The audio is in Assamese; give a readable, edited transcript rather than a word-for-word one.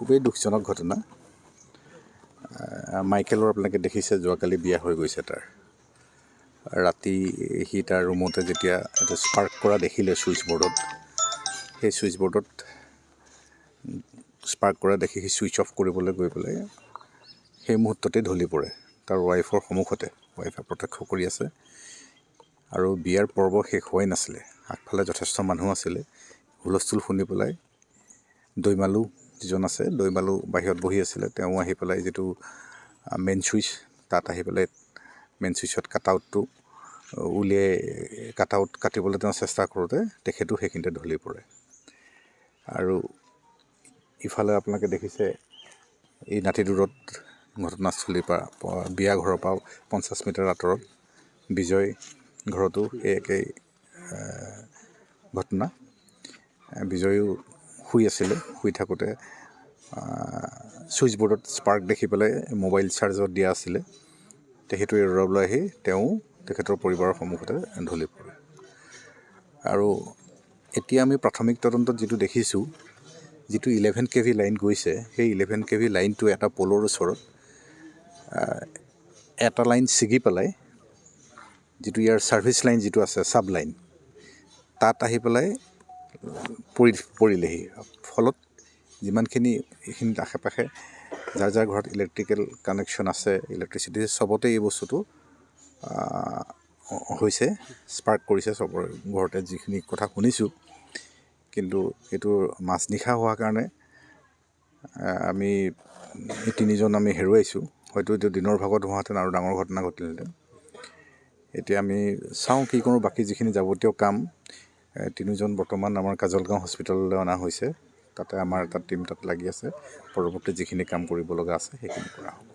খুবেই দুখজনক ঘটনা। মাইকেলৰ আপোনালোকে দেখিছে যোৱাকালি বিয়া হৈ গৈছে তাৰ। ৰাতি সি তাৰ ৰুমতে যেতিয়া এইটো স্পাৰ্ক কৰা দেখিলে ছুইচ বৰ্ডত, সেই ছুইচ বৰ্ডত স্পাৰ্ক কৰা দেখি সি ছুইচ অফ কৰিবলৈ গৈ পেলাই সেই মুহূৰ্ততে ঢলি পৰে তাৰ ৱাইফৰ সন্মুখতে। ৱাইফে প্ৰত্যক্ষ কৰি আছে আৰু বিয়াৰ পৰ্ব শেষ হোৱাই নাছিলে। আগফালে যথেষ্ট মানুহ আছিলে। হুলস্থুল শুনি পেলাই দৈমালু যিজন আছে, দৈমালু বাহিৰত বহি আছিলে। তেওঁ আহি পেলাই যিটো মেইন ছুইচ, তাত আহি পেলাই মেইন ছুইচত কাট আউটটো উলিয়াই কাটিবলৈ তেওঁ চেষ্টা কৰোঁতে তেখেতো সেইখিনিতে ঢলি পৰে। আৰু ইফালে আপোনালোকে দেখিছে এই নাতি দূৰত ঘটনাস্থলীৰ পৰা বিয়া ঘৰৰ পৰা 50 মিটাৰ আঁতৰত বিজয় ঘৰতো এই একেই ঘটনা। বিজয়ো শুই আছিলে। শুই থাকোঁতে ছুইচ বৰ্ডত স্পাৰ্ক দেখি পেলাই মোবাইল চাৰ্জত দিয়া আছিলে। তেখেতো এৰুৱাবলৈ আহি তেওঁ তেখেতৰ পৰিবাৰৰ সন্মুখতে ঢলি পৰে। আৰু এতিয়া আমি প্ৰাথমিক তদন্তত যিটো দেখিছোঁ, যিটো 11 kV লাইন গৈছে, সেই 11 kV লাইনটো এটা পলৰ ওচৰত এটা লাইন ছিগি পেলাই যিটো ইয়াৰ ছাৰ্ভিচ লাইন যিটো আছে ছাব লাইন, তাত আহি পেলাই পৰিলেহি। ফলত যিমানখিনি এইখিনিত আশে পাশে যাৰ যাৰ ঘৰত ইলেক্ট্ৰিকেল কানেকশ্যন আছে, ইলেক্ট্ৰিচিটি, চবতে এই বস্তুটো হৈছে, স্পাৰ্ক কৰিছে চবৰে ঘৰতে, যিখিনি কথা শুনিছোঁ। কিন্তু এইটো মাজনিশা হোৱাৰ কাৰণে আমি এই 3জন আমি হেৰুৱাইছোঁ। হয়তো এইটো দিনৰ ভাগত হোৱাহেঁতেন আৰু ডাঙৰ ঘটনা ঘটিলহেঁতেন। এতিয়া আমি চাওঁ কি কৰোঁ। বাকী যিখিনি যাৱতীয় কাম 3জন বৰ্তমান আমাৰ কাজলগাঁও হস্পিটেললৈ অনা হৈছে। তাতে আমাৰ এটা টীম তাত লাগি আছে। পৰৱৰ্তী যিখিনি কাম কৰিব লগা আছে সেইখিনি কৰা হ'ব।